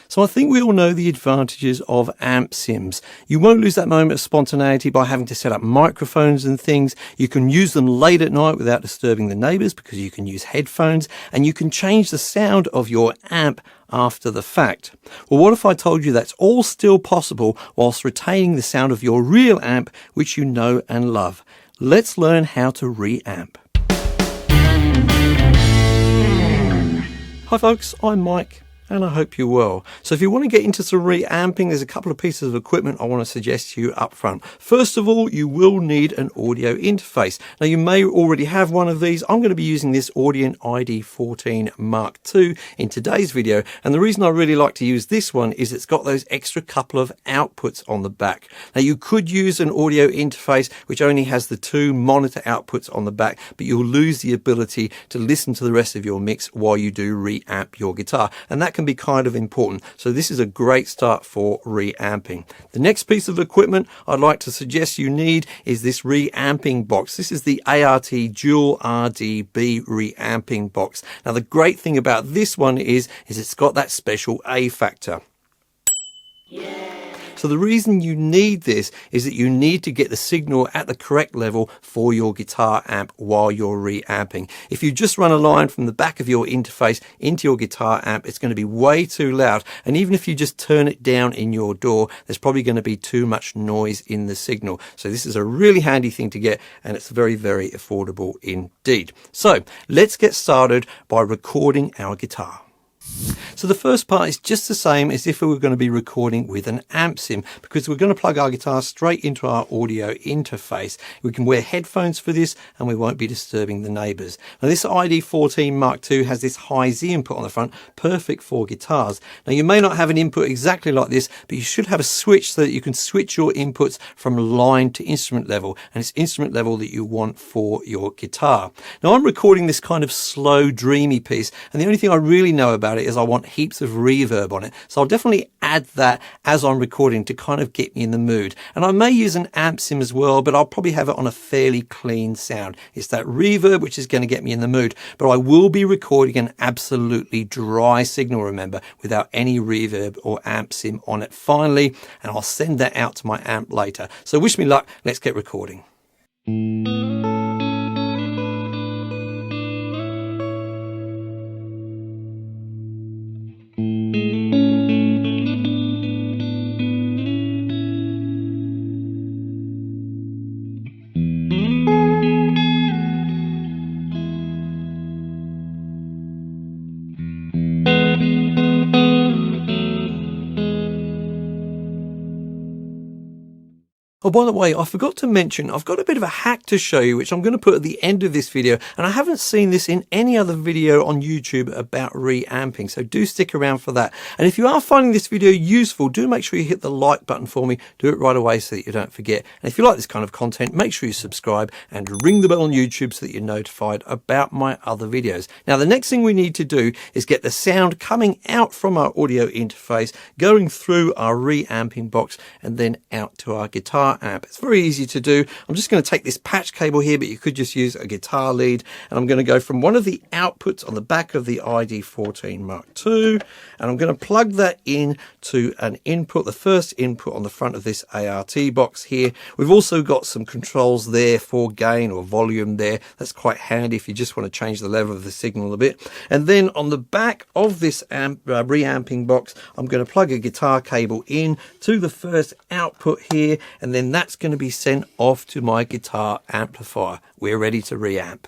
So I think we all know the advantages of amp sims. You won't lose that moment of spontaneity by having to set up microphones and things. You can use them late at night without disturbing the neighbors because you can use headphones, and you can change the sound of your amp after the fact. Well, what if I told you that's all still possible whilst retaining the sound of your real amp, which you know and love? Let's learn how to reamp. Hi folks, I'm Mike, and I hope you're well. So if you want to get into some reamping, there's a couple of pieces of equipment I want to suggest to you up front. First of all, you will need an audio interface. Now you may already have one of these. I'm going to be using this Audient ID14 Mark II in today's video, and the reason I really like to use this one is it's got those extra couple of outputs on the back. Now you could use an audio interface which only has the 2 monitor outputs on the back, but you'll lose the ability to listen to the rest of your mix while you do reamp your guitar, and that can be kind of important. So this is a great start for reamping. The next piece of equipment I'd like to suggest you need is this reamping box. This is the ART Dual RDB Reamping Box. Now the great thing about this one is it's got that special A factor. So the reason you need this is that you need to get the signal at the correct level for your guitar amp while you're reamping. If you just run a line from the back of your interface into your guitar amp, it's going to be way too loud. And even if you just turn it down in your DAW, there's probably going to be too much noise in the signal. So this is a really handy thing to get, and it's very, very affordable indeed. So let's get started by recording our guitar. So the first part is just the same as if we were going to be recording with an amp sim, because we're going to plug our guitar straight into our audio interface. We can wear headphones for this and we won't be disturbing the neighbors. Now this ID14 Mark II has this high Z input on the front, perfect for guitars. Now you may not have an input exactly like this, but you should have a switch so that you can switch your inputs from line to instrument level, and it's instrument level that you want for your guitar. Now I'm recording this kind of slow, dreamy piece, and the only thing I really know about it is I want heaps of reverb on it. So I'll definitely add that as I'm recording to kind of get me in the mood. And I may use an amp sim as well, but I'll probably have it on a fairly clean sound. It's that reverb which is going to get me in the mood, but I will be recording an absolutely dry signal, remember, without any reverb or amp sim on it finally, and I'll send that out to my amp later. So wish me luck, let's get recording. Oh, by the way, I forgot to mention, I've got a bit of a hack to show you, which I'm going to put at the end of this video. And I haven't seen this in any other video on YouTube about reamping, so do stick around for that. And if you are finding this video useful, do make sure you hit the like button for me. Do it right away so that you don't forget. And if you like this kind of content, make sure you subscribe and ring the bell on YouTube so that you're notified about my other videos. Now, the next thing we need to do is get the sound coming out from our audio interface, going through our reamping box, and then out to our guitar amp. It's very easy to do. I'm just going to take this patch cable here, but you could just use a guitar lead, and I'm going to go from one of the outputs on the back of the ID14 Mark II, and I'm going to plug that in to an input, the first input on the front of this ART box here. We've also got some controls there for gain or volume there. That's quite handy if you just want to change the level of the signal a bit. And then on the back of this reamping box, I'm going to plug a guitar cable in to the first output here, and then that's going to be sent off to my guitar amplifier. We're ready to reamp.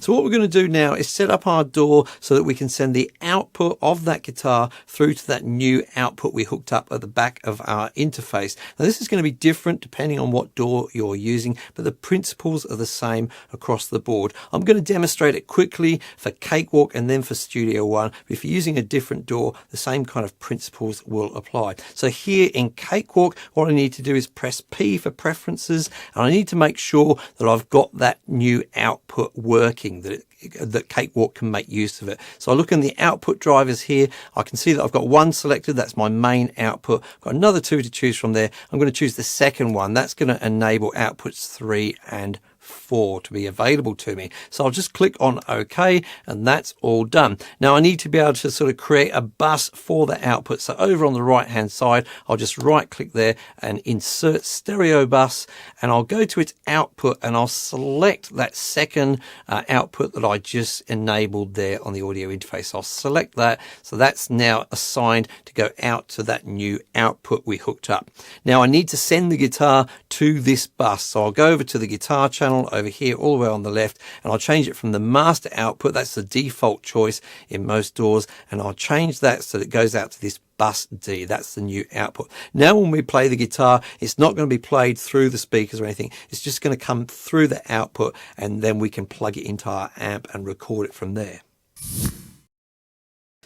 So what we're going to do now is set up our DAW so that we can send the output of that guitar through to that new output we hooked up at the back of our interface. Now this is going to be different depending on what DAW you're using, but the principles are the same across the board. I'm going to demonstrate it quickly for Cakewalk and then for Studio One. If you're using a different DAW, the same kind of principles will apply. So here in Cakewalk, what I need to do is press P for preferences, and I need to make sure that I've got that new output working, that Cakewalk can make use of it. So I look in the output drivers here. I can see that I've got one selected. That's my main output. I've got another 2 to choose from there. I'm going to choose the second one. That's going to enable outputs 3 and for to be available to me. So I'll just click on OK, and that's all done. Now I need to be able to sort of create a bus for the output. So over on the right hand side, I'll just right click there and insert stereo bus, and I'll go to its output and I'll select that second output that I just enabled there on the audio interface. I'll select that, so that's now assigned to go out to that new output we hooked up. Now I need to send the guitar to this bus, so I'll go over to the guitar channel over here all the way on the left, and I'll change it from the master output, that's the default choice in most DAWs, and I'll change that so that it goes out to this bus D. That's the new output. Now when we play the guitar, it's not going to be played through the speakers or anything. It's just going to come through the output, and then we can plug it into our amp and record it from there.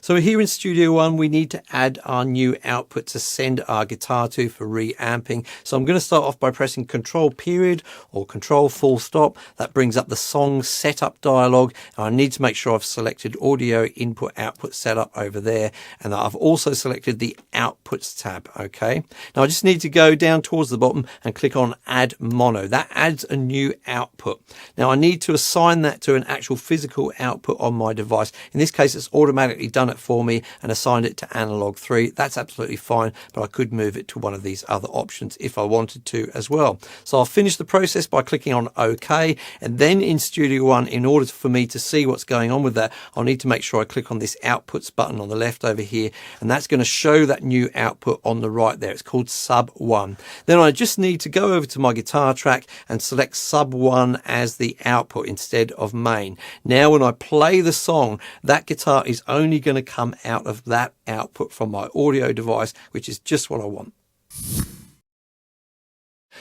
So here in Studio One, we need to add our new output to send our guitar to for reamping. So I'm going to start off by pressing Control period or Control full stop. That brings up the song setup dialog. And I need to make sure I've selected audio input output setup over there, and that I've also selected the outputs tab. Okay. Now I just need to go down towards the bottom and click on add mono. That adds a new output. Now I need to assign that to an actual physical output on my device. In this case, it's automatically done it for me and assigned it to analog 3. That's absolutely fine, but I could move it to one of these other options if I wanted to as well. So I'll finish the process by clicking on OK, and then in Studio One, in order for me to see what's going on with that, I'll need to make sure I click on this outputs button on the left over here, and that's going to show that new output on the right there. It's called sub 1. Then I just need to go over to my guitar track and select sub 1 as the output instead of main. Now when I play the song, that guitar is only going to come out of that output from my audio device, which is just what I want.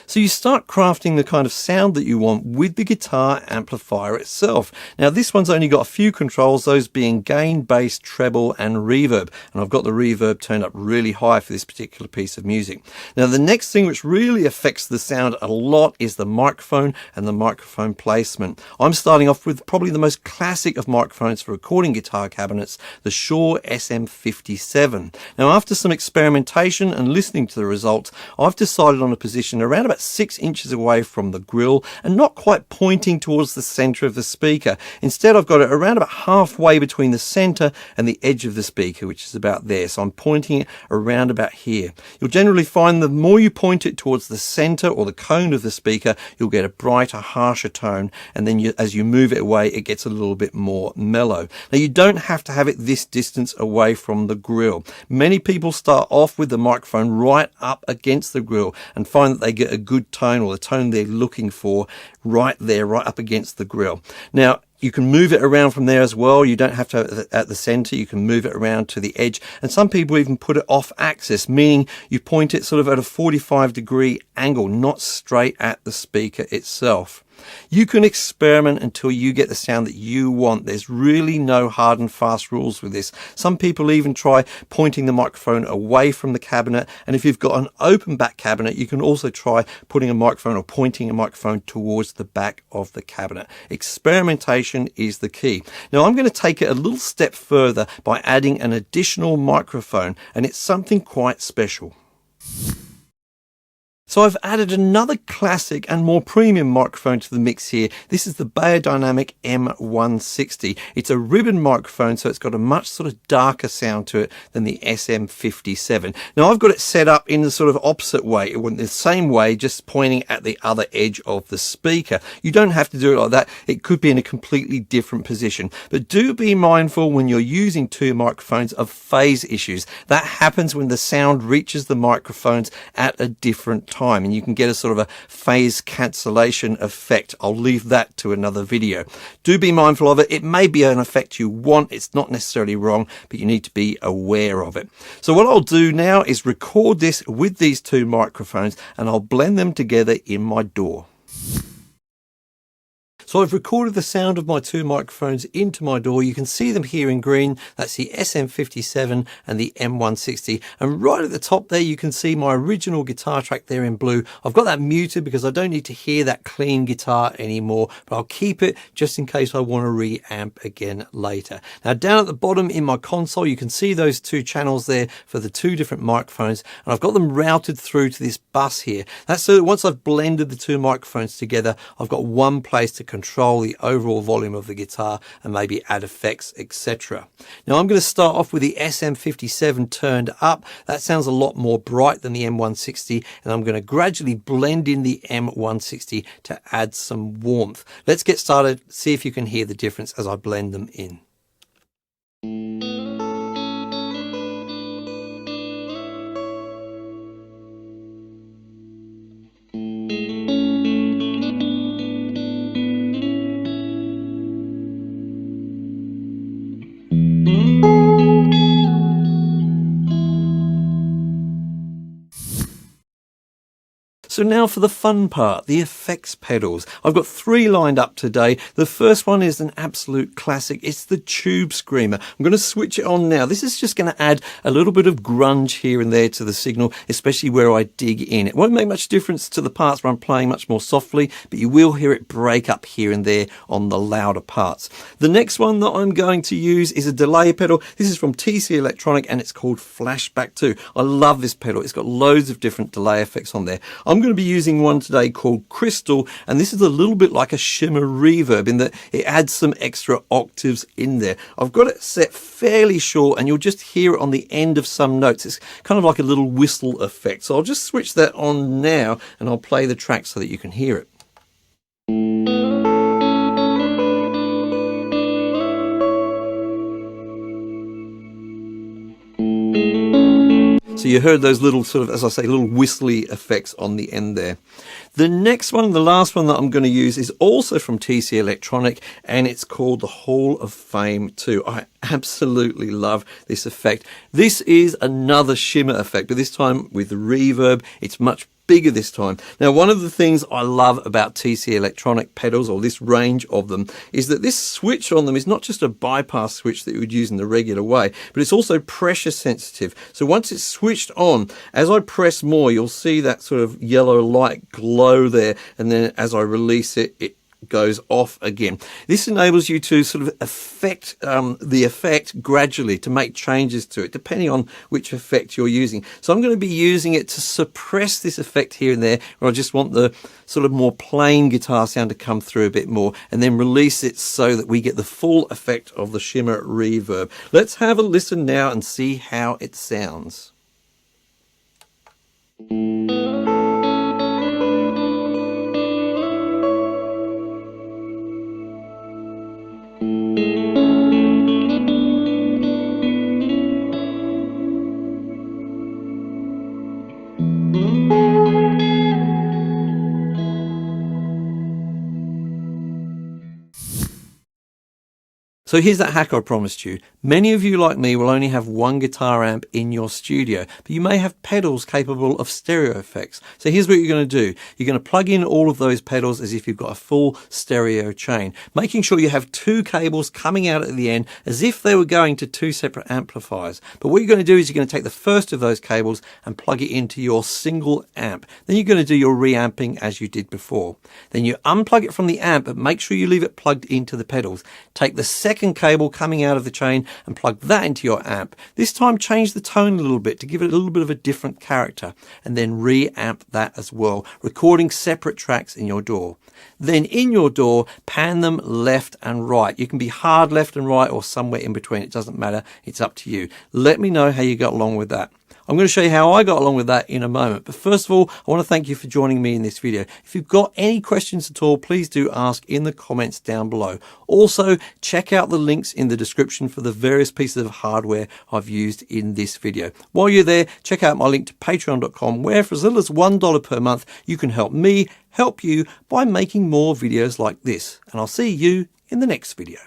So you start crafting the kind of sound that you want with the guitar amplifier itself. Now this one's only got a few controls, those being gain, bass, treble and reverb. And I've got the reverb turned up really high for this particular piece of music. Now the next thing which really affects the sound a lot is the microphone and the microphone placement. I'm starting off with probably the most classic of microphones for recording guitar cabinets, the Shure SM57. Now after some experimentation and listening to the results, I've decided on a position around about 6 inches away from the grill and not quite pointing towards the center of the speaker. Instead, I've got it around about halfway between the center and the edge of the speaker, which is about there. So I'm pointing it around about here. You'll generally find the more you point it towards the center or the cone of the speaker, you'll get a brighter, harsher tone. And then as you move it away, it gets a little bit more mellow. Now, you don't have to have it this distance away from the grill. Many people start off with the microphone right up against the grill and find that they get a good tone, or the tone they're looking for, right there, right up against the grill. Now, you can move it around from there as well. You don't have to have it at the center. You can move it around to the edge. And some people even put it off axis, meaning you point it sort of at a 45-degree angle, not straight at the speaker itself. You can experiment until you get the sound that you want. There's really no hard and fast rules with this. Some people even try pointing the microphone away from the cabinet, and if you've got an open back cabinet, you can also try putting a microphone or pointing a microphone towards the back of the cabinet. Experimentation is the key. Now I'm going to take it a little step further by adding an additional microphone, and it's something quite special. So I've added another classic and more premium microphone to the mix here. This is the Beyerdynamic M160. It's a ribbon microphone, so it's got a much sort of darker sound to it than the SM57. Now I've got it set up in the sort of opposite way, the same way, just pointing at the other edge of the speaker. You don't have to do it like that. It could be in a completely different position. But do be mindful when you're using two microphones of phase issues. That happens when the sound reaches the microphones at a different time, and you can get a sort of a phase cancellation effect. I'll leave that to another video. Do be mindful of it. It may be an effect you want. It's not necessarily wrong, but you need to be aware of it. So what I'll do now is record this with these two microphones, and I'll blend them together in my DAW. So I've recorded the sound of my two microphones into my DAW. You can see them here in green. That's the SM57 and the M160. And right at the top there, you can see my original guitar track there in blue. I've got that muted because I don't need to hear that clean guitar anymore, but I'll keep it just in case I want to reamp again later. Now down at the bottom in my console, you can see those two channels there for the two different microphones, and I've got them routed through to this bus here. That's so that once I've blended the two microphones together, I've got one place to control the overall volume of the guitar and maybe add effects, etc. Now I'm going to start off with the SM57 turned up. That sounds a lot more bright than the M160, and I'm going to gradually blend in the M160 to add some warmth. Let's get started, see if you can hear the difference as I blend them in. So now for the fun part, the effects pedals. I've got three lined up today. The first one is an absolute classic. It's the Tube Screamer. I'm going to switch it on now. This is just going to add a little bit of grunge here and there to the signal, especially where I dig in. It won't make much difference to the parts where I'm playing much more softly, but you will hear it break up here and there on the louder parts. The next one that I'm going to use is a delay pedal. This is from TC Electronic and it's called Flashback 2. I love this pedal. It's got loads of different delay effects on there. I'm going to be using one today called Crystal, and this is a little bit like a shimmer reverb in that it adds some extra octaves in there. I've got it set fairly short and you'll just hear it on the end of some notes. It's kind of like a little whistle effect. So I'll just switch that on now and I'll play the track so that you can hear it. So you heard those little sort of, as I say, little whistly effects on the end there. The next one, the last one that I'm going to use is also from TC Electronic, and it's called the Hall of Fame 2. I absolutely love this effect. This is another shimmer effect, but this time with reverb. It's much bigger this time. Now, one of the things I love about TC Electronic pedals, or this range of them, is that this switch on them is not just a bypass switch that you would use in the regular way, but it's also pressure sensitive. So once it's switched on, as I press more, you'll see that sort of yellow light glow there, and then as I release it, it goes off again. This enables you to sort of affect the effect gradually, to make changes to it depending on which effect you're using. So I'm going to be using it to suppress this effect here and there, where I just want the sort of more plain guitar sound to come through a bit more, and then release it so that we get the full effect of the shimmer reverb. Let's have a listen now and see how it sounds. So here's that hack I promised you. Many of you, like me, will only have one guitar amp in your studio, but you may have pedals capable of stereo effects. So here's what you're going to do. You're going to plug in all of those pedals as if you've got a full stereo chain, making sure you have two cables coming out at the end as if they were going to two separate amplifiers. But what you're going to do is you're going to take the first of those cables and plug it into your single amp. Then you're going to do your reamping as you did before. Then you unplug it from the amp, but make sure you leave it plugged into the pedals. Take the second cable coming out of the chain and plug that into your amp. This time change the tone a little bit to give it a little bit of a different character, and then reamp that as well, recording separate tracks in your DAW. Then in your DAW, pan them left and right. You can be hard left and right or somewhere in between. It doesn't matter. It's up to you. Let me know how you got along with that. I'm going to show you how I got along with that in a moment. But first of all, I want to thank you for joining me in this video. If you've got any questions at all, please do ask in the comments down below. Also, check out the links in the description for the various pieces of hardware I've used in this video. While you're there, check out my link to patreon.com, where for as little as $1 per month, you can help me help you by making more videos like this. And I'll see you in the next video.